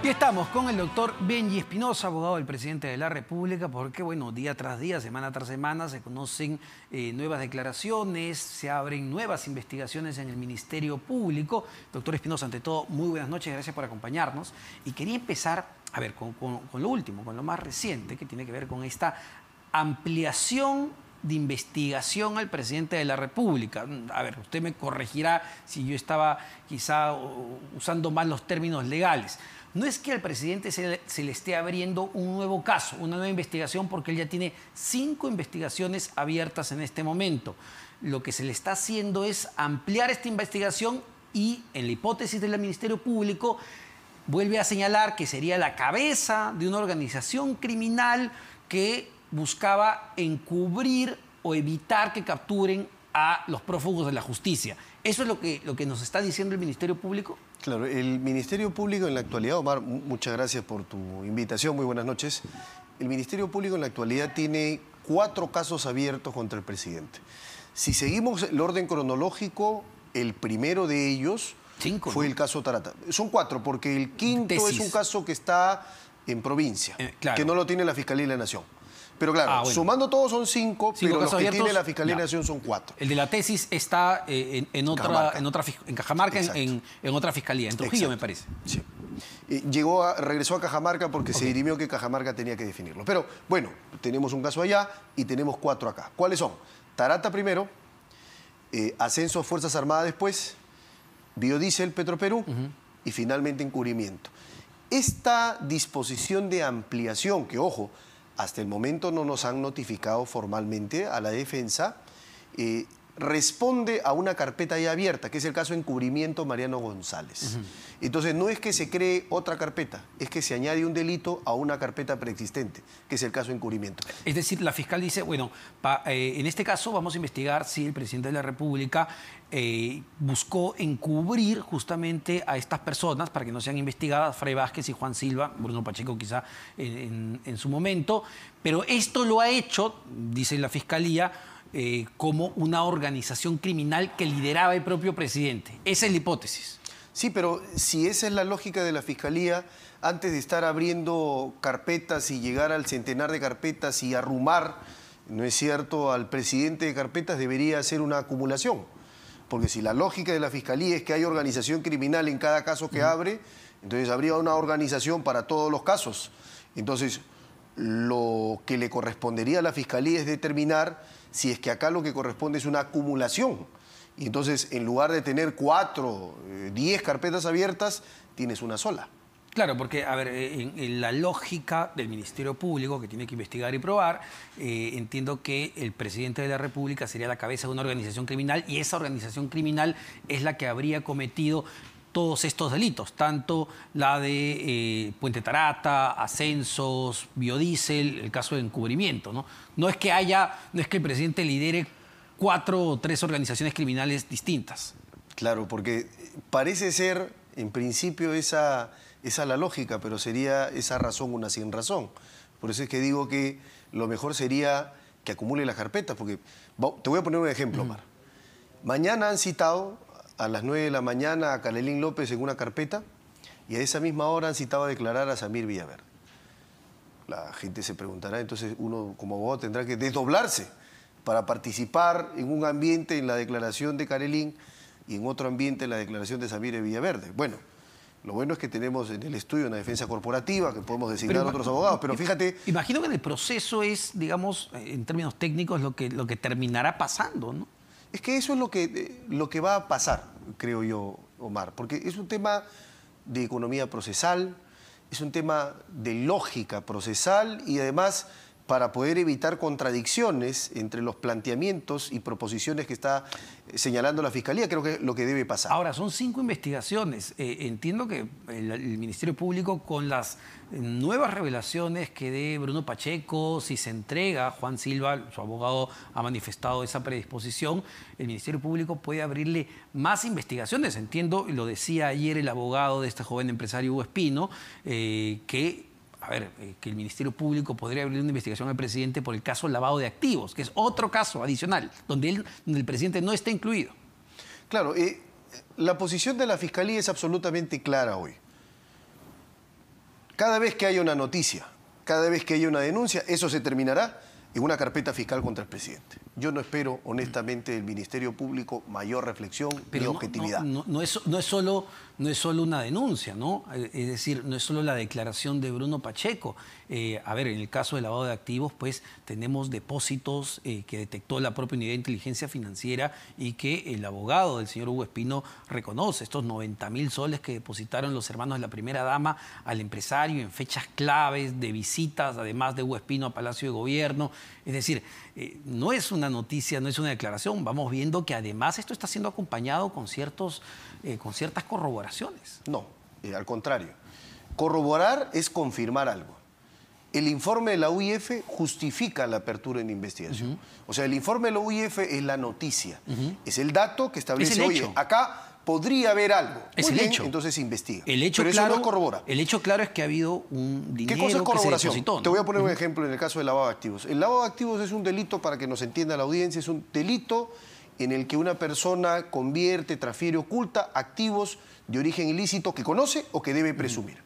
Y estamos con el doctor Benji Espinosa, abogado del presidente de la República, porque, bueno, día tras día, semana tras semana, se conocen nuevas declaraciones, se abren nuevas investigaciones en el Ministerio Público. Doctor Espinosa, ante todo, muy buenas noches, gracias por acompañarnos. Y quería empezar, a ver, con lo último, con lo más reciente, que tiene que ver con esta ampliación de investigación al presidente de la República. A ver, usted me corregirá si yo estaba quizá usando mal los términos legales. No es que al presidente se le esté abriendo un nuevo caso, una nueva investigación, porque él ya tiene 5 investigaciones abiertas en este momento. Lo que se le está haciendo es ampliar esta investigación y, en la hipótesis del Ministerio Público, vuelve a señalar que sería la cabeza de una organización criminal que buscaba encubrir o evitar que capturen a los prófugos de la justicia. ¿Eso es lo que nos está diciendo el Ministerio Público? Claro, el Ministerio Público en la actualidad, Omar, muchas gracias por tu invitación, muy buenas noches. El Ministerio Público en la actualidad tiene 4 casos abiertos contra el presidente. Si seguimos el orden cronológico, el primero de ellos 5, fue ¿no? el caso Tarata. Son 4, porque el quinto es un caso que está en provincia, claro, que no lo tiene la Fiscalía de la Nación. Pero claro, bueno, sumando todos son 5, pero los que abiertos, tiene la Fiscalía de la Nación son 4. El de la tesis está en Cajamarca, en otra fiscalía, en Trujillo, me parece. Sí. Regresó a Cajamarca porque se dirimió que Cajamarca tenía que definirlo. Pero bueno, tenemos un caso allá y tenemos 4 acá. ¿Cuáles son? Tarata primero, Ascenso Fuerzas Armadas después, Biodiesel Petroperú y finalmente encubrimiento. Esta disposición de ampliación, que ojo, hasta el momento no nos han notificado formalmente a la defensa, responde a una carpeta ya abierta, que es el caso de encubrimiento Mariano González. Entonces, no es que se cree otra carpeta, es que se añade un delito a una carpeta preexistente, que es el caso de encubrimiento. Es decir, la fiscal dice, bueno, en este caso vamos a investigar si el presidente de la República buscó encubrir justamente a estas personas para que no sean investigadas, Fray Vázquez y Juan Silva, Bruno Pacheco quizá en su momento, pero esto lo ha hecho, dice la fiscalía, como una organización criminal que lideraba el propio presidente. Esa es la hipótesis. Sí, pero si esa es la lógica de la Fiscalía, antes de estar abriendo carpetas y llegar al centenar de carpetas y arrumar, ¿no es cierto?, al presidente de carpetas, debería hacer una acumulación. Porque si la lógica de la Fiscalía es que hay organización criminal en cada caso que abre, entonces habría una organización para todos los casos. Entonces, lo que le correspondería a la Fiscalía es determinar si es que acá lo que corresponde es una acumulación. Y entonces, en lugar de tener 4, 10 carpetas abiertas, tienes una sola. Claro, porque, a ver, en la lógica del Ministerio Público, que tiene que investigar y probar, entiendo que el presidente de la República sería la cabeza de una organización criminal y esa organización criminal es la que habría cometido todos estos delitos, tanto la de Puente Tarata, Ascensos, Biodiesel, el caso de encubrimiento, ¿no? No es que el presidente lidere 4 o 3 organizaciones criminales distintas. Claro, porque parece ser, en principio, esa la lógica, pero sería esa razón una sin razón. Por eso es que digo que lo mejor sería que acumule las carpetas, porque te voy a poner un ejemplo, Omar. Mañana han citado a las 9 de la mañana a Carolín López en una carpeta y a esa misma hora han citado a declarar a Samir Villaverde. La gente se preguntará, entonces uno como abogado tendrá que desdoblarse para participar en un ambiente en la declaración de Carolín y en otro ambiente en la declaración de Samir Villaverde. Bueno, lo bueno es que tenemos en el estudio una defensa corporativa que podemos designar a otros abogados, pero fíjate... Imagino que en el proceso es, digamos, en términos técnicos, lo que terminará pasando, ¿no? Es que eso es lo que va a pasar, creo yo, Omar, porque es un tema de economía procesal, es un tema de lógica procesal y además para poder evitar contradicciones entre los planteamientos y proposiciones que está señalando la Fiscalía, creo que es lo que debe pasar. Ahora, son 5 investigaciones. Entiendo que el Ministerio Público, con las nuevas revelaciones que dé Bruno Pacheco, si se entrega, Juan Silva, su abogado, ha manifestado esa predisposición, el Ministerio Público puede abrirle más investigaciones. Entiendo, lo decía ayer el abogado de este joven empresario Hugo Espino, que el Ministerio Público podría abrir una investigación al presidente por el caso lavado de activos, que es otro caso adicional, donde el presidente no está incluido. Claro, la posición de la Fiscalía es absolutamente clara hoy. cada vez que haya una noticia, cada vez que haya una denuncia, eso se terminará en una carpeta fiscal contra el presidente. Yo no espero, honestamente, del Ministerio Público mayor reflexión y objetividad. No es solo una denuncia, ¿no? Es decir, no es solo la declaración de Bruno Pacheco. A ver, en el caso del lavado de activos, pues tenemos depósitos que detectó la propia Unidad de Inteligencia Financiera y que el abogado del señor Hugo Espino reconoce. Estos 90.000 soles que depositaron los hermanos de la primera dama al empresario en fechas claves de visitas, además de Hugo Espino a Palacio de Gobierno. Es decir, no es una noticia, no es una declaración. Vamos viendo que además esto está siendo acompañado con ciertas corroboraciones. No, al contrario. Corroborar es confirmar algo. El informe de la UIF justifica la apertura en investigación. O sea, el informe de la UIF es la noticia. Es el dato que establece, oye, acá podría haber algo. Es Muy el bien, hecho. entonces investiga. El hecho Pero claro, eso no corrobora. El hecho claro es que ha habido un dinero ¿Qué cosa es corroboración? que se depositó, ¿no? Te voy a poner un ejemplo en el caso del lavado de activos. El lavado de activos es un delito, para que nos entienda la audiencia, es un delito en el que una persona convierte, transfiere, oculta activos de origen ilícito que conoce o que debe presumir.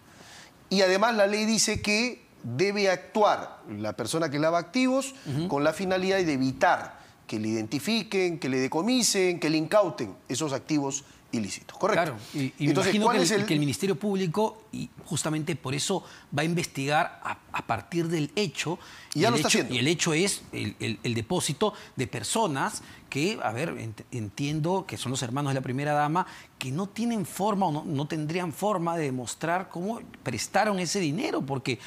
Y además la ley dice que debe actuar la persona que lava activos con la finalidad de evitar que le identifiquen, que le decomisen, que le incauten esos activos ilícitos. Correcto. Claro, y entonces, imagino ¿cuál que es el Ministerio Público, y justamente por eso va a investigar a partir del hecho. Y ya lo está haciendo. Y el hecho es el depósito de personas que, a ver, entiendo que son los hermanos de la primera dama, que no tienen forma o no tendrían forma de demostrar cómo prestaron ese dinero, porque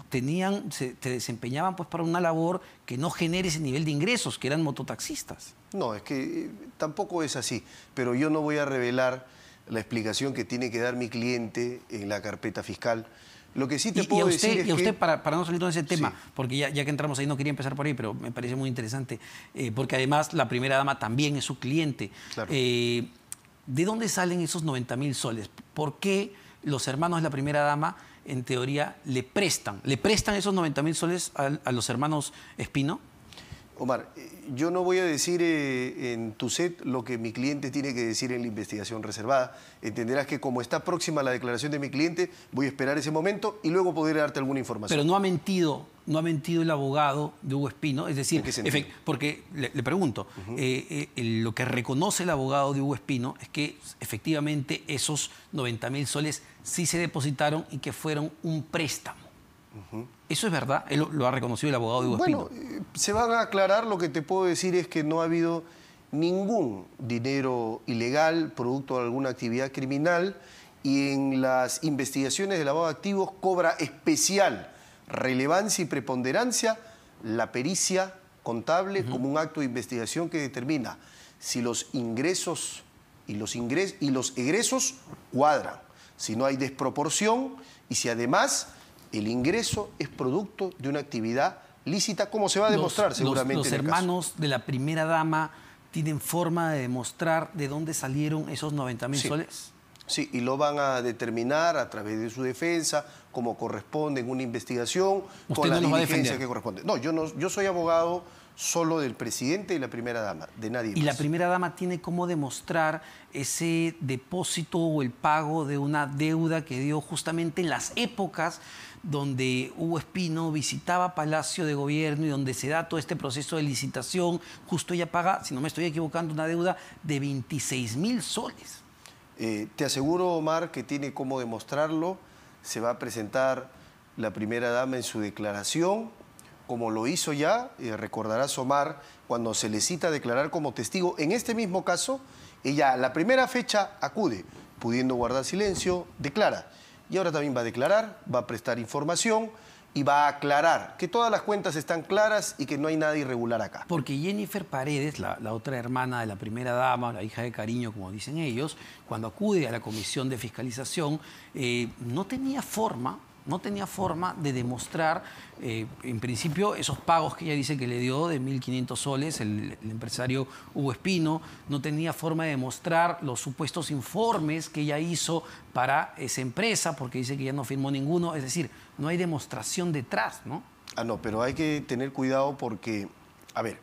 se desempeñaban pues para una labor que no genere ese nivel de ingresos, que eran mototaxistas. No, es que tampoco es así, pero yo no voy a revelar la explicación que tiene que dar mi cliente en la carpeta fiscal. Lo que sí te puedo decir es que... Y a usted, para no salir de ese tema, Sí. porque ya que entramos ahí, no quería empezar por ahí, pero me parece muy interesante, porque además la primera dama también es su cliente. Claro. ¿De dónde salen esos 90.000 soles? ¿Por qué los hermanos de la primera dama, en teoría, le prestan esos 90.000 soles a los hermanos Espino? Omar, yo no voy a decir en tu set lo que mi cliente tiene que decir en la investigación reservada. Entenderás que como está próxima la declaración de mi cliente, voy a esperar ese momento y luego poder darte alguna información. Pero no ha mentido el abogado de Hugo Espino, es decir, ¿En qué sentido? porque le pregunto, lo que reconoce el abogado de Hugo Espino es que efectivamente esos 90.000 soles sí se depositaron y que fueron un préstamo. ¿Eso es verdad? Él lo ha reconocido el abogado de Hugo Espino. Bueno, se van a aclarar. Lo que te puedo decir es que no ha habido ningún dinero ilegal producto de alguna actividad criminal, y en las investigaciones de lavado de activos cobra especial relevancia y preponderancia la pericia contable como un acto de investigación que determina si los ingresos y los egresos cuadran, si no hay desproporción y si además el ingreso es producto de una actividad lícita, como se va a demostrar seguramente los en el caso. hermanos de la primera dama tienen forma de demostrar de dónde salieron esos 90.000 soles. Sí, y lo van a determinar a través de su defensa, como corresponde en una investigación, con las diligencias que corresponden. No, yo soy abogado solo del presidente y la primera dama, de nadie más. ¿Y la primera dama tiene cómo demostrar ese depósito o el pago de una deuda que dio justamente en las épocas donde Hugo Espino visitaba Palacio de Gobierno y donde se da todo este proceso de licitación? Justo ella paga, si no me estoy equivocando, una deuda de 26.000 soles. Te aseguro, Omar, que tiene cómo demostrarlo. Se va a presentar la primera dama en su declaración, como lo hizo ya. Recordarás, Omar, cuando se le cita a declarar como testigo. En este mismo caso, ella a la primera fecha acude, pudiendo guardar silencio, declara. Y ahora también va a declarar, va a prestar información y va a aclarar que todas las cuentas están claras y que no hay nada irregular acá. Porque Jennifer Paredes, la otra hermana de la primera dama, la hija de cariño, como dicen ellos, cuando acude a la comisión de fiscalización, no tenía forma de demostrar, en principio, esos pagos que ella dice que le dio de 1.500 soles el empresario Hugo Espino. No tenía forma de demostrar los supuestos informes que ella hizo para esa empresa, porque dice que ella no firmó ninguno. Es decir, no hay demostración detrás, ¿no? No, pero hay que tener cuidado porque, a ver,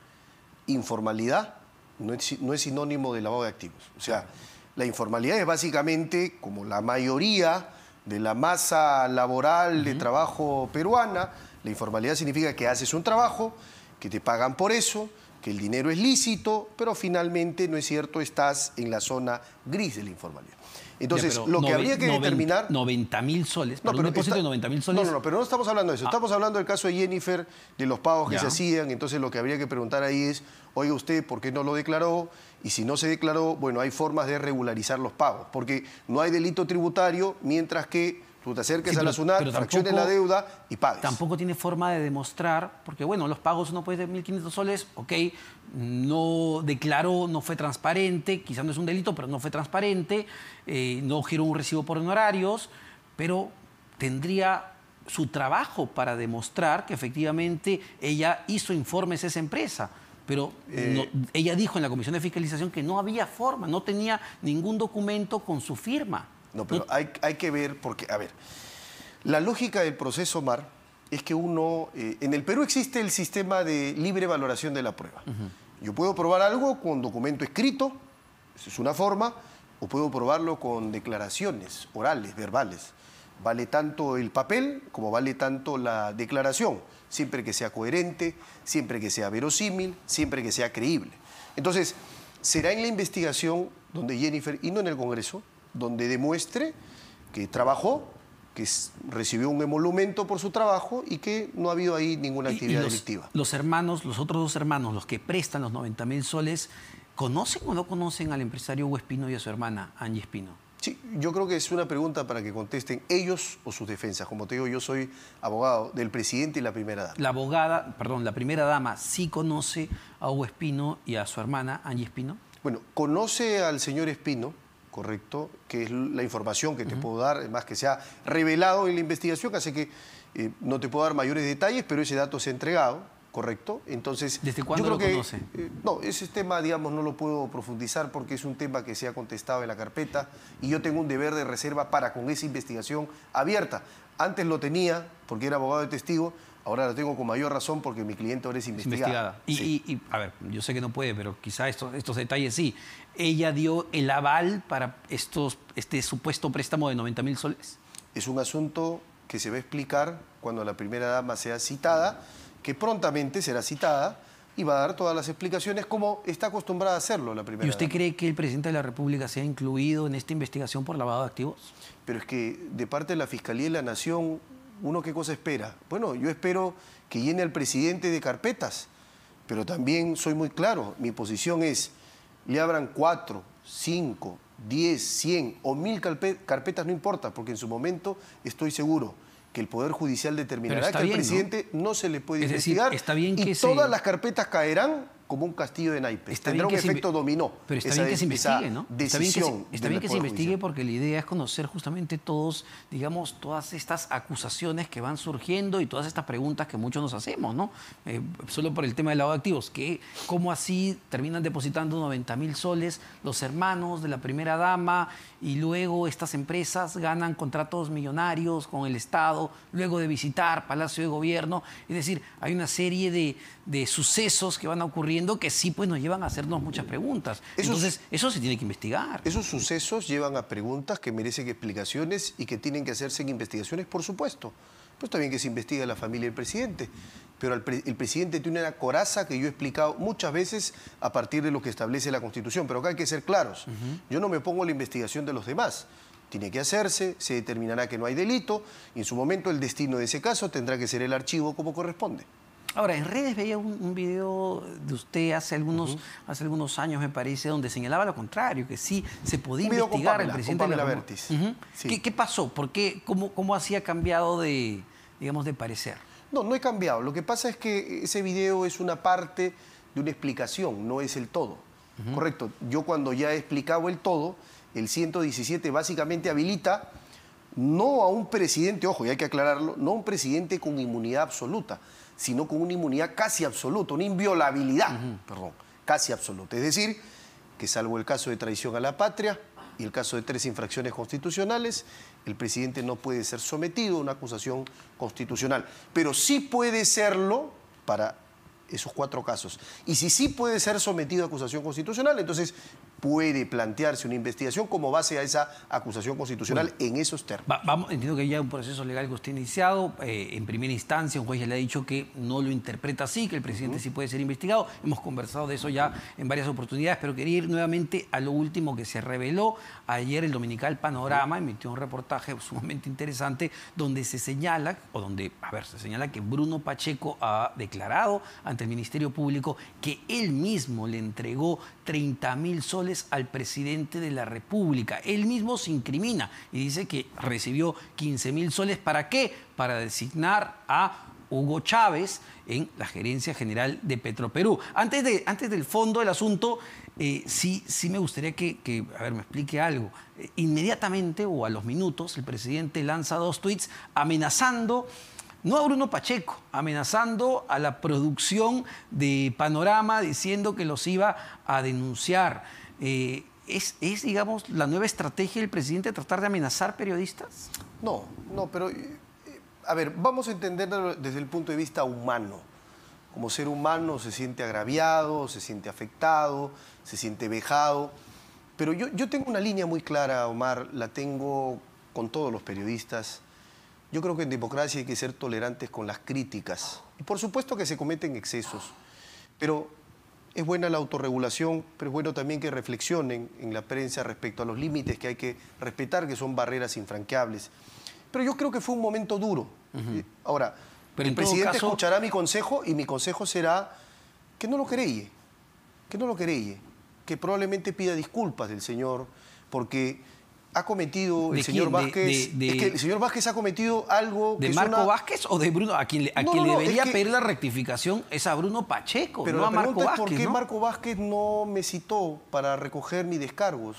informalidad no es sinónimo de lavado de activos. O sea, la informalidad es básicamente, como la mayoría de la masa laboral de trabajo peruana. La informalidad significa que haces un trabajo, que te pagan por eso, que el dinero es lícito, pero finalmente, no es cierto, estás en la zona gris de la informalidad. Entonces, Ya, lo que habría que determinar... 90.000 soles, por un depósito de 90.000 soles. No, pero no estamos hablando de eso. Estamos hablando del caso de Jennifer, de los pagos que se hacían. Entonces, lo que habría que preguntar ahí es, oiga usted, ¿por qué no lo declaró? Y si no se declaró, bueno, hay formas de regularizar los pagos. Porque no hay delito tributario, mientras que tú te acerques a la SUNAT, fracciones la deuda y pagues. Tampoco tiene forma de demostrar, porque bueno, los pagos uno puede de 1.500 soles, ok, no declaró, no fue transparente, quizás no es un delito, pero no fue transparente, no giró un recibo por honorarios, pero tendría su trabajo para demostrar que efectivamente ella hizo informes a esa empresa. Pero ella dijo en la Comisión de Fiscalización que no había forma, no tenía ningún documento con su firma. No, pero hay que ver, porque, a ver, la lógica del proceso MAR es que uno... en el Perú existe el sistema de libre valoración de la prueba. Yo puedo probar algo con documento escrito, esa es una forma, o puedo probarlo con declaraciones orales, verbales. Vale tanto el papel como vale tanto la declaración, siempre que sea coherente, siempre que sea verosímil, siempre que sea creíble. Entonces, será en la investigación donde Jennifer, y no en el Congreso, donde demuestre que trabajó, que recibió un emolumento por su trabajo y que no ha habido ahí ninguna actividad delictiva. Los hermanos, los otros dos hermanos, los que prestan los 90.000 soles, ¿conocen o no conocen al empresario Hugo Espino y a su hermana, Angie Espino? Sí, yo creo que es una pregunta para que contesten ellos o sus defensas. Como te digo, yo soy abogado del presidente y la primera dama. La primera dama sí conoce a Hugo Espino y a su hermana, Angie Espino. Bueno, conoce al señor Espino, correcto, que es la información que te puedo dar, además que se ha revelado en la investigación, así que no te puedo dar mayores detalles, pero ese dato se ha entregado, correcto. Entonces, ¿desde cuándo lo conoce? No, ese tema, digamos, no lo puedo profundizar porque es un tema que se ha contestado en la carpeta y yo tengo un deber de reserva para con esa investigación abierta. Antes lo tenía porque era abogado de testigo, ahora lo tengo con mayor razón porque mi cliente ahora es investigada. Y, a ver, yo sé que no puede, pero quizá estos detalles sí. ¿Ella dio el aval para este supuesto préstamo de 90.000 soles? Es un asunto que se va a explicar cuando la primera dama sea citada, que prontamente será citada y va a dar todas las explicaciones como está acostumbrada a hacerlo la primera dama. ¿Y usted cree que el presidente de la República sea incluido en esta investigación por lavado de activos? Pero es que de parte de la Fiscalía y la Nación, ¿uno qué cosa espera? Bueno, yo espero que llene al presidente de carpetas, pero también soy muy claro, mi posición es, le abran 4, 5, 10, 100 o 1.000 carpetas, no importa, porque en su momento estoy seguro que el Poder Judicial determinará que al presidente no se le puede investigar y todas las carpetas caerán como un castillo de naipes. Tendrá un efecto dominó. Pero está bien que se investigue, ¿no? Está bien que se investigue porque la idea es conocer justamente todas estas acusaciones que van surgiendo y todas estas preguntas que muchos nos hacemos, ¿no? Solo por el tema del lavado de activos, ¿cómo así terminan depositando 90.000 soles los hermanos de la primera dama y luego estas empresas ganan contratos millonarios con el Estado luego de visitar Palacio de Gobierno? Es decir, hay una serie de sucesos que van ocurriendo que sí pues nos llevan a hacernos muchas preguntas. Entonces, eso se tiene que investigar. Esos sucesos llevan a preguntas que merecen explicaciones y que tienen que hacerse en investigaciones, por supuesto. Pues está bien que se investigue a la familia del presidente, pero el presidente tiene una coraza que yo he explicado muchas veces a partir de lo que establece la Constitución. Pero acá hay que ser claros. Yo no me pongo a la investigación de los demás. Tiene que hacerse, se determinará que no hay delito y en su momento el destino de ese caso tendrá que ser el archivo como corresponde. Ahora, en redes veía un video de usted hace algunos años, me parece, donde señalaba lo contrario, que sí se podía investigar al presidente de la República. Sí. ¿Qué pasó? ¿Por qué? ¿Cómo así ha cambiado de parecer? No he cambiado. Lo que pasa es que ese video es una parte de una explicación, no es el todo. Correcto. Yo cuando ya he explicado el todo, el 117 básicamente habilita no a un presidente, ojo, y hay que aclararlo, no a un presidente con inmunidad absoluta, sino con una inmunidad casi absoluta, una inviolabilidad, casi absoluta. Es decir, que salvo el caso de traición a la patria y el caso de 3 infracciones constitucionales, el presidente no puede ser sometido a una acusación constitucional. Pero sí puede serlo para esos 4 casos. Y si sí puede ser sometido a acusación constitucional, entonces puede plantearse una investigación como base a esa acusación constitucional en esos términos. Entiendo que ya hay un proceso legal que usted ha iniciado. En primera instancia, un juez ya le ha dicho que no lo interpreta así, que el presidente sí puede ser investigado. Hemos conversado de eso ya en varias oportunidades, pero quería ir nuevamente a lo último que se reveló. Ayer el dominical Panorama emitió un reportaje sumamente interesante donde se señala, se señala que Bruno Pacheco ha declarado ante el Ministerio Público que él mismo le entregó 30.000 soles al presidente de la República. Él mismo se incrimina y dice que recibió 15.000 soles. ¿Para qué? Para designar a Hugo Chávez en la gerencia general de Petroperú. Antes del fondo del asunto, sí me gustaría que me explique algo. Inmediatamente o a los minutos, el presidente lanza 2 tuits amenazando, no a Bruno Pacheco, amenazando a la producción de Panorama, diciendo que los iba a denunciar. ¿Es, digamos, la nueva estrategia del presidente tratar de amenazar periodistas? No, pero, a ver, vamos a entenderlo desde el punto de vista humano. Como ser humano se siente agraviado, se siente afectado, se siente vejado. Pero yo tengo una línea muy clara, Omar, la tengo con todos los periodistas. Yo creo que en democracia hay que ser tolerantes con las críticas. Y por supuesto que se cometen excesos, pero es buena la autorregulación, pero es bueno también que reflexionen en la prensa respecto a los límites que hay que respetar, que son barreras infranqueables. Pero yo creo que fue un momento duro. Ahora, pero el presidente escuchará mi consejo y mi consejo será que no lo querelle, que probablemente pida disculpas del señor, porque ha cometido el señor Vázquez... Es que el señor Vázquez ha cometido algo que ¿De Marco Vázquez o de Bruno? A quien debería pedir la rectificación es a Bruno Pacheco, pero no a Marco Vázquez, ¿por qué Marco Vázquez no me citó para recoger mis descargos?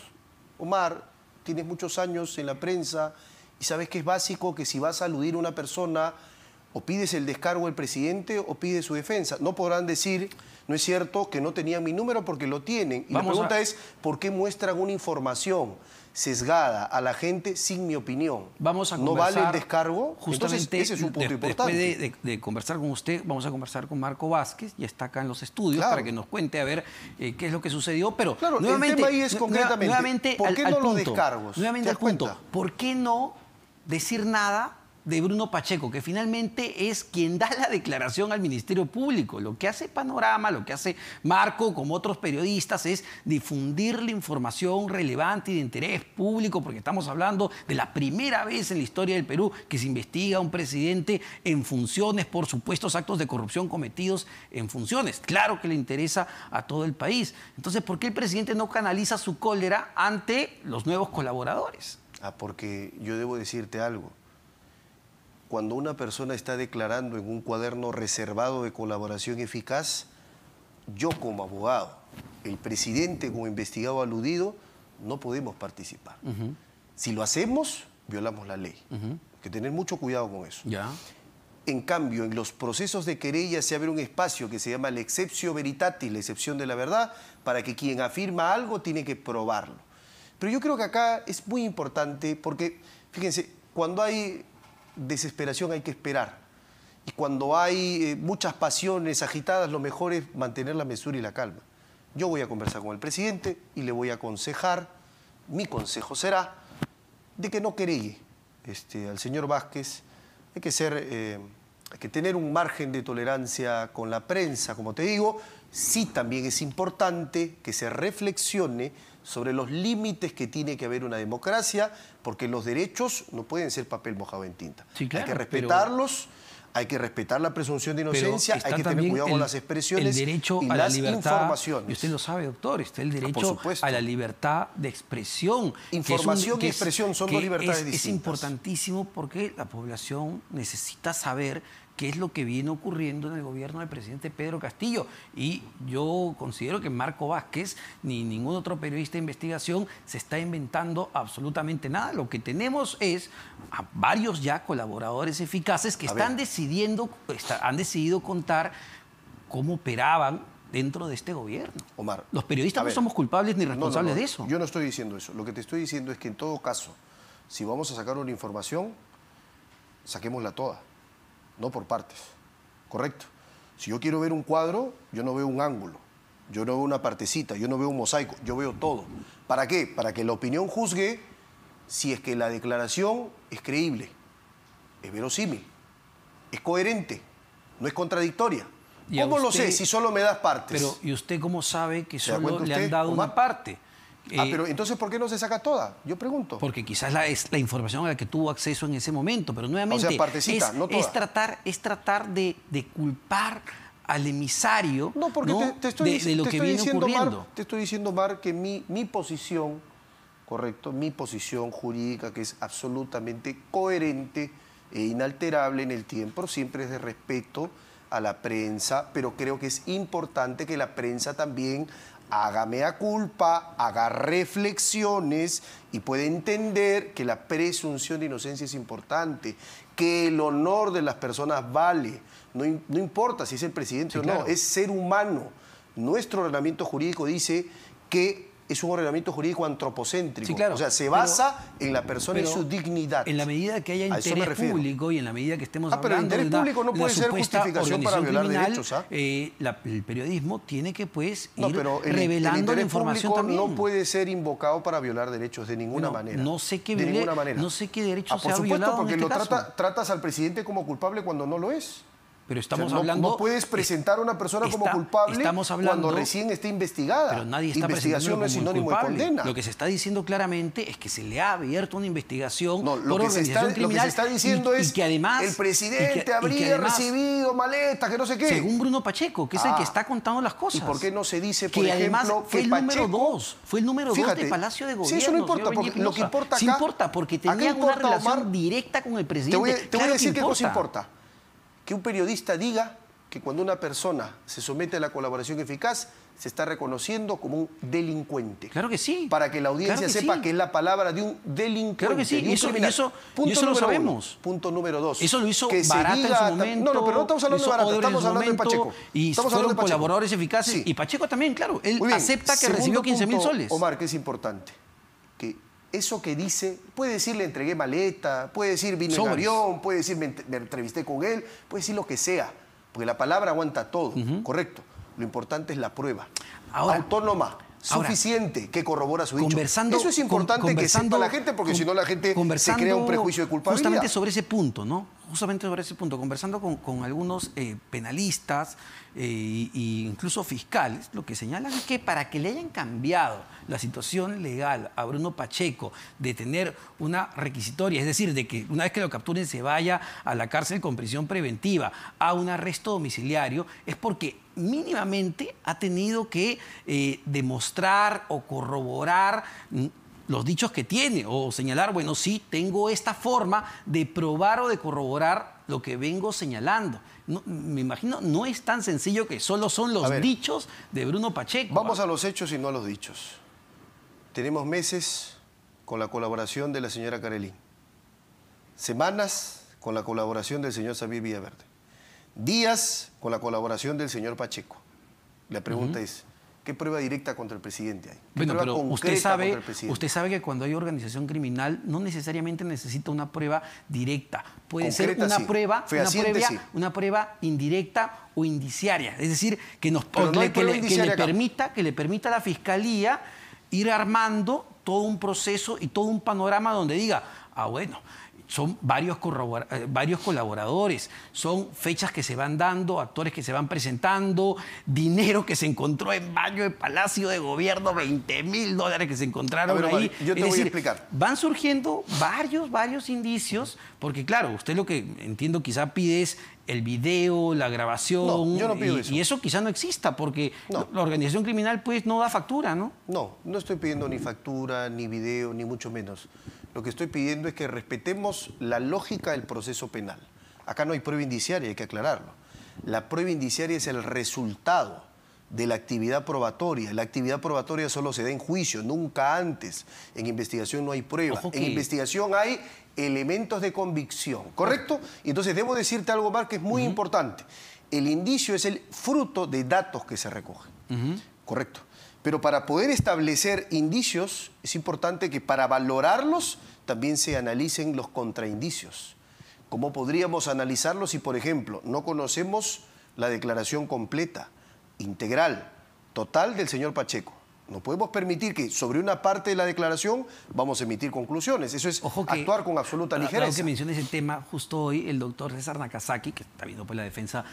Omar, tienes muchos años en la prensa y sabes que es básico que si vas a aludir a una persona, o pides el descargo del presidente o pides su defensa. No podrán decir, no es cierto, que no tenían mi número porque lo tienen. Y la pregunta es, ¿por qué muestran una información sesgada a la gente sin mi opinión? Vamos a ¿No vale el descargo? Justamente. Entonces, ese es un punto importante. Después de conversar con usted, vamos a conversar con Marco Vázquez, ya está acá en los estudios, para que nos cuente a ver qué es lo que sucedió. Pero claro, nuevamente, el tema ahí es concretamente, ¿por qué no los descargos? Nuevamente al punto, ¿por qué no decir nada de Bruno Pacheco, que finalmente es quien da la declaración al Ministerio Público? Lo que hace Panorama, lo que hace Marco, como otros periodistas, es difundir la información relevante y de interés público, porque estamos hablando de la primera vez en la historia del Perú que se investiga a un presidente en funciones por supuestos actos de corrupción cometidos en funciones. Claro que le interesa a todo el país. Entonces, ¿por qué el presidente no canaliza su cólera ante los nuevos colaboradores? Porque yo debo decirte algo. Cuando una persona está declarando en un cuaderno reservado de colaboración eficaz, yo como abogado, el presidente como investigado aludido, no podemos participar. Si lo hacemos, violamos la ley. Hay que tener mucho cuidado con eso. En cambio, en los procesos de querella se abre un espacio que se llama la exceptio veritatis, la excepción de la verdad, para que quien afirma algo tiene que probarlo. Pero yo creo que acá es muy importante porque, fíjense, cuando hay desesperación hay que esperar. Y cuando hay muchas pasiones agitadas, lo mejor es mantener la mesura y la calma. Yo voy a conversar con el presidente y le voy a aconsejar, mi consejo será, de que no querelle al señor Vázquez. Hay que tener un margen de tolerancia con la prensa, como te digo. Sí, también es importante que se reflexione sobre los límites que tiene que haber una democracia, porque los derechos no pueden ser papel mojado en tinta. Sí, claro, hay que respetarlos, hay que respetar la presunción de inocencia, hay que tener cuidado con las expresiones y las informaciones. Y usted lo sabe, doctor, está el derecho a la libertad de expresión. Información y expresión son dos libertades distintas. Es importantísimo porque la población necesita saber qué es lo que viene ocurriendo en el gobierno del presidente Pedro Castillo. Y yo considero que Marco Vázquez ni ningún otro periodista de investigación se está inventando absolutamente nada. Lo que tenemos es a varios ya colaboradores eficaces que han decidido contar cómo operaban dentro de este gobierno. Omar, los periodistas no somos culpables ni responsables de eso. Yo no estoy diciendo eso. Lo que te estoy diciendo es que en todo caso, si vamos a sacar una información, saquémosla toda. No por partes, ¿correcto? Si yo quiero ver un cuadro, yo no veo un ángulo. Yo no veo una partecita, yo no veo un mosaico, yo veo todo. ¿Para qué? Para que la opinión juzgue si es que la declaración es creíble, es verosímil, es coherente, no es contradictoria. ¿Cómo lo sé si solo me das partes? Pero, ¿y usted cómo sabe que solo le usted, han dado Omar? una parte? Pero entonces, ¿por qué no se saca toda? Yo pregunto. Porque quizás es la información a la que tuvo acceso en ese momento, pero nuevamente o sea, partecita, no toda. Es tratar de culpar al emisario, no, porque ¿no? Te estoy de lo que viene ocurriendo. Te estoy diciendo, Mar, que mi posición, correcto, mi posición jurídica, que es absolutamente coherente e inalterable en el tiempo, siempre es de respeto a la prensa, pero creo que es importante que la prensa también haga mea culpa, haga reflexiones y pueda entender que la presunción de inocencia es importante, que el honor de las personas vale. No importa si es el presidente o no, es ser humano. Nuestro ordenamiento jurídico dice que es un ordenamiento jurídico antropocéntrico. Sí, claro, o sea, se basa en la persona y su dignidad. En la medida que haya interés público y en la medida que estemos pero hablando interés público no puede ser justificación para violar derechos. El periodismo tiene que pues ir el revelando la información también. No puede ser invocado para violar derechos de ninguna manera. No sé qué de ninguna manera. No sé qué derecho se ha por violado supuesto, porque en este caso. tratas al presidente como culpable cuando no lo es. Pero estamos hablando... No puedes presentar a una persona como culpable cuando recién esté investigada. Pero nadie está investigación no es sinónimo de condena. Lo que se está diciendo claramente es que se le ha abierto una investigación por organización criminal. Lo que se está diciendo es que además, el presidente habría recibido maletas, que no sé qué. Según Bruno Pacheco, que es el que está contando las cosas. ¿Y por qué no se dice, por ejemplo, además fue el número 2? Fue el número 2 de Palacio de Gobierno. Sí, eso no importa, porque lo que importa acá... Sí importa, porque tenían una relación directa con el presidente. Te voy a decir qué cosa importa. Que un periodista diga que cuando una persona se somete a la colaboración eficaz, se está reconociendo como un delincuente. Claro que sí. Para que la audiencia sepa que es la palabra de un delincuente. Claro que sí, y eso lo sabemos. Punto número 2. Eso lo hizo Barata en su momento. No, pero no estamos hablando de Barata, estamos hablando de Pacheco. Y fueron colaboradores eficaces. Y Pacheco también, claro. Él acepta que recibió 15.000 soles. Omar, que es importante, que eso que dice, puede decir le entregué maleta, puede decir vino en avión, puede decir me entrevisté con él, puede decir lo que sea. Porque la palabra aguanta todo, correcto. Lo importante es la prueba. Autónoma, suficiente, que corrobora su dicho. Eso es importante que sepa la gente, porque si no la gente se crea un prejuicio de culpabilidad. Justamente sobre ese punto, ¿no? Justamente sobre ese punto, conversando con algunos penalistas e incluso fiscales, lo que señalan es que para que le hayan cambiado la situación legal a Bruno Pacheco de tener una requisitoria, es decir, de que una vez que lo capturen se vaya a la cárcel con prisión preventiva, a un arresto domiciliario, es porque mínimamente ha tenido que demostrar o corroborar los dichos que tiene o señalar, bueno, sí, tengo esta forma de probar o de corroborar lo que vengo señalando. No, me imagino, no es tan sencillo que solo son los dichos de Bruno Pacheco. Vamos a los hechos y no a los dichos. Tenemos meses con la colaboración de la señora Carelín, semanas con la colaboración del señor Xavier Villaverde, días con la colaboración del señor Pacheco. La pregunta es, ¿qué prueba directa contra el presidente hay? Bueno, pero usted sabe que cuando hay organización criminal no necesariamente necesita una prueba directa. Puede ser una prueba indirecta o indiciaria. Es decir, que le permita a la Fiscalía ir armando todo un proceso y todo un panorama donde diga, bueno, son varios colaboradores, son fechas que se van dando, actores que se van presentando, dinero que se encontró en baño de Palacio de Gobierno, $20.000 que se encontraron ahí. Yo te voy a explicar. Van surgiendo varios indicios, porque claro, usted lo que entiendo quizá pide es el video, la grabación. No, yo no pido eso. Y eso quizá no exista, porque la organización criminal pues no da factura, ¿no? No estoy pidiendo ni factura, ni video, ni mucho menos. Lo que estoy pidiendo es que respetemos la lógica del proceso penal. Acá no hay prueba indiciaria, hay que aclararlo. La prueba indiciaria es el resultado de la actividad probatoria. La actividad probatoria solo se da en juicio, nunca antes. En investigación no hay prueba. En investigación hay elementos de convicción, ¿correcto? Y entonces debo decirte algo más que es muy importante. El indicio es el fruto de datos que se recogen, ¿correcto? Pero para poder establecer indicios es importante que para valorarlos también se analicen los contraindicios. ¿Cómo podríamos analizarlos si, por ejemplo, no conocemos la declaración completa, integral, total del señor Pacheco. No podemos permitir que sobre una parte de la declaración vamos a emitir conclusiones. Eso es actuar con absoluta ligereza. Claro que mencioné ese tema, justo hoy el doctor César Nakazaki, que está viendo pues la defensa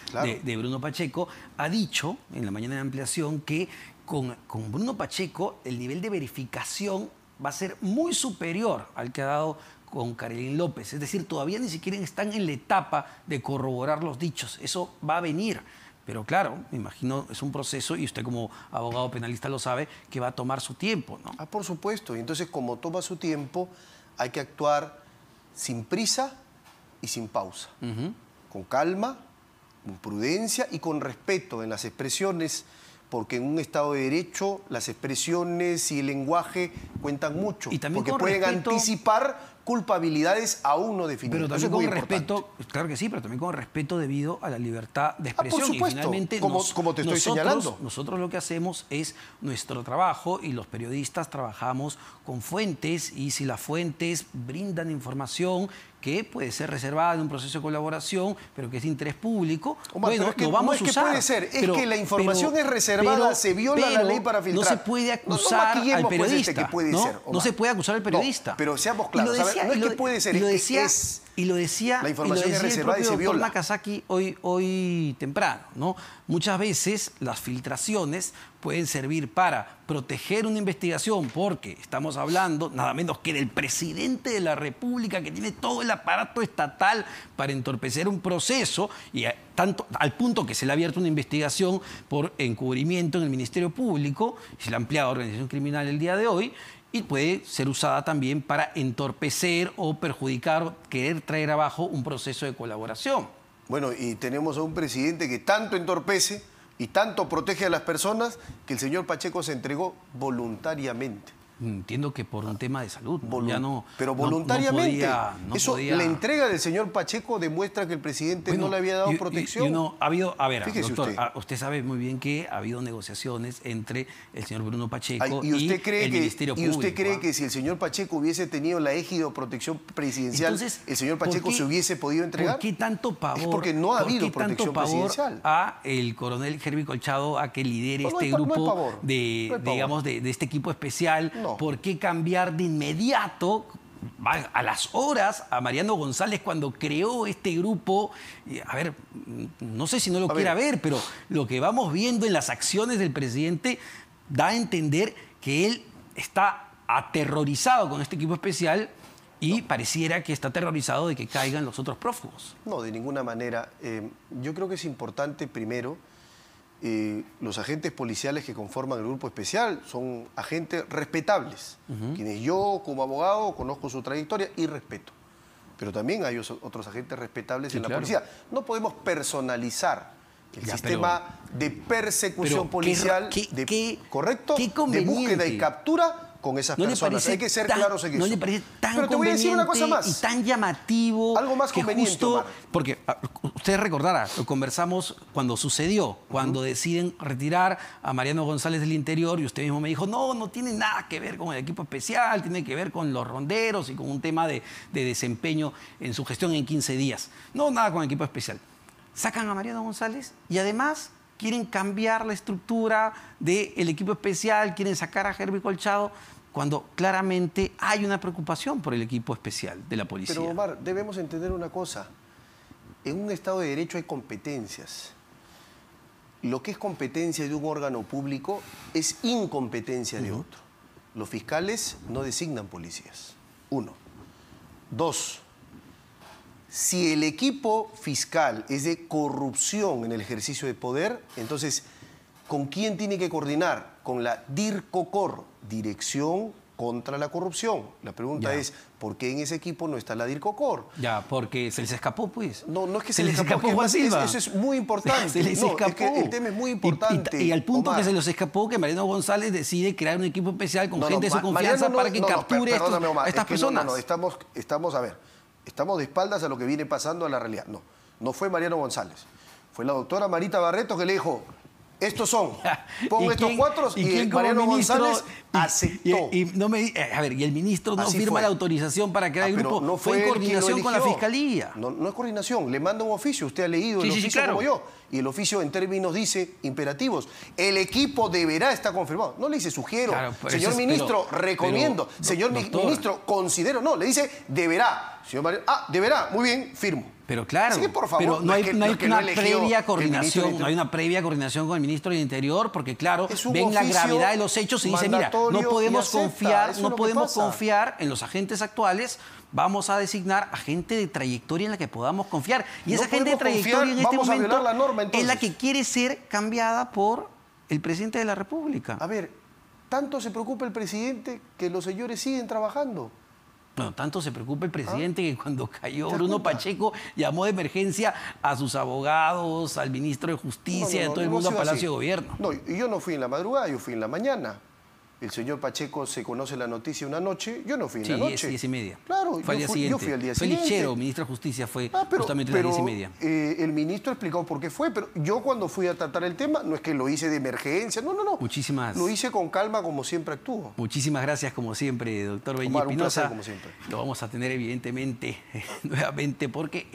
de Bruno Pacheco, ha dicho en la mañana de ampliación que con Bruno Pacheco el nivel de verificación va a ser muy superior al que ha dado con Karelyn López. Es decir, todavía ni siquiera están en la etapa de corroborar los dichos. Eso va a venir. Pero claro, me imagino, es un proceso, y usted como abogado penalista lo sabe, que va a tomar su tiempo, ¿no? Por supuesto. Y entonces, como toma su tiempo, hay que actuar sin prisa y sin pausa. Con calma, con prudencia y con respeto en las expresiones, porque en un Estado de Derecho las expresiones y el lenguaje cuentan mucho. Y también porque pueden anticipar culpabilidades aún no definidas. Pero también con respeto, claro que sí, pero también con respeto debido a la libertad de expresión. Por supuesto, y finalmente como te estoy señalando. Nosotros lo que hacemos es nuestro trabajo, y los periodistas trabajamos con fuentes, y si las fuentes brindan información que puede ser reservada en un proceso de colaboración, pero que es de interés público, Omar, bueno, es que lo vamos a usar. Puede ser, es que la información es reservada, se viola la ley para filtrar. No se puede acusar al periodista. Que puede ser, no se puede acusar al periodista. Pero seamos claros, no es que puede ser, es y lo decía, la información es reservada y se viola. El doctor Nakazaki hoy temprano, ¿no? Muchas veces las filtraciones pueden servir para proteger una investigación, porque estamos hablando nada menos que del presidente de la República, que tiene todo el aparato estatal para entorpecer un proceso, y tanto al punto que se le ha abierto una investigación por encubrimiento en el Ministerio Público, y se le ha ampliado a organización criminal el día de hoy, y puede ser usada también para entorpecer o perjudicar o querer traer abajo un proceso de colaboración. Bueno, y tenemos a un presidente que tanto entorpece y tanto protege a las personas que el señor Pacheco se entregó voluntariamente. Entiendo que por un tema de salud. Pero voluntariamente. No podía... La entrega del señor Pacheco demuestra que el presidente no le había dado protección. Ha habido, a ver, fíjese doctor, usted sabe muy bien que ha habido negociaciones entre el señor Bruno Pacheco y el Ministerio Público. ¿Y usted cree que si el señor Pacheco hubiese tenido la égida o protección presidencial, entonces, el señor Pacheco se hubiese podido entregar? ¿Por qué tanto pavor? Es porque no ha habido protección presidencial. A el coronel Herbie Colchado a que lidere este grupo de este equipo especial. No. ¿Por qué cambiar de inmediato, a las horas, a Mariano González cuando creó este grupo? A ver, no sé si no lo quiera ver, pero lo que vamos viendo en las acciones del presidente da a entender que él está aterrorizado con este equipo especial y pareciera que está aterrorizado de que caigan los otros prófugos. No, de ninguna manera. Yo creo que es importante, primero, los agentes policiales que conforman el grupo especial son agentes respetables, quienes yo como abogado conozco su trayectoria y respeto. Pero también hay otros agentes respetables en la policía. No podemos personalizar el sistema de persecución policial, ¿correcto? De búsqueda y captura con esas personas. Hay que ser claros en eso. ¿No le parece tan Pero te voy a decir una cosa más. Y tan llamativo? Algo más conveniente, justo, Omar. porque usted recordará, lo conversamos cuando sucedió, cuando deciden retirar a Mariano González del Interior, y usted mismo me dijo, no tiene nada que ver con el equipo especial, tiene que ver con los ronderos y con un tema de desempeño en su gestión en 15 días. No, nada con el equipo especial. Sacan a Mariano González y además quieren cambiar la estructura del equipo especial, quieren sacar a Herbie Colchado, cuando claramente hay una preocupación por el equipo especial de la policía. Pero, Omar, debemos entender una cosa. En un Estado de Derecho hay competencias. Lo que es competencia de un órgano público es incompetencia de otro. Los fiscales no designan policías. 1. 2. Si el equipo fiscal es de corrupción en el ejercicio de poder, entonces, ¿con quién tiene que coordinar? Con la DIRCOCOR, Dirección contra la Corrupción. La pregunta es, ¿por qué en ese equipo no está la DIRCOCOR? Ya, porque se les escapó, pues. No es que se les escapó Juan Silva. Eso es muy importante. Se les escapó. Es que el tema es muy importante. Y al punto, Omar, que se les escapó, que Mariano González decide crear un equipo especial con gente de su confianza para que capture a estas personas. Estamos de espaldas a lo que viene pasando a la realidad. No fue Mariano González. Fue la doctora Marita Barreto que le dijo, estos son. Pongo ¿Y estos quién- cuatro y y quién como Mariano ministro- González aceptó. A ver, y el ministro no Así firma fue. la autorización para crear el Pero grupo. no fue en él quien lo coordinación con la eligió. Fiscalía. No es coordinación, le manda un oficio. Usted ha leído el Sí, oficio claro. como yo. Y el oficio en términos dice imperativos. El equipo deberá estar confirmado. No le dice sugiero. Claro, pero Señor eso es- ministro, pero- recomiendo. pero, Señor doctor. ministro, considero. No, le dice deberá. Señor Mariano, deberá. Muy bien, firmo. Pero claro, Así que, por favor, pero no hay, que- no hay que lo una eligió previa el ministro coordinación, del no hay una previa coordinación con el ministro del Interior, porque claro, Es un ven la oficio gravedad de los hechos y dice, mira, mandatorio no y podemos acepta, confiar, eso es no lo que podemos pasa. confiar en los agentes actuales, vamos a designar a gente de trayectoria en la que podamos confiar. Y No esa gente de podemos trayectoria confiar, en este vamos a momento violar la norma, es la entonces. que quiere ser cambiada por el presidente de la República. A ver, tanto se preocupa el presidente que los señores siguen trabajando. Bueno, tanto se preocupa el presidente que cuando cayó ¿Te das Bruno cuenta? Pacheco llamó de emergencia a sus abogados, al ministro de Justicia, a todo el mundo a ha sido Palacio así. de Gobierno. No, y yo no fui en la madrugada, yo fui en la mañana. El señor Pacheco se conoce la noticia una noche, yo no fui en Sí, la noche. 10:30. Claro, Fue al día siguiente. yo fui al día Félix siguiente. Chero, ministro de Justicia, fue Pero, justamente a las 10:30. el ministro explicó por qué fue, pero yo cuando fui a tratar el tema, no es que lo hice de emergencia, no. Muchísimas, Lo hice con calma como siempre actúo. muchísimas gracias, como siempre, doctor Benny Omar, un Espinosa. placer, como siempre. Lo vamos a tener, evidentemente, nuevamente, porque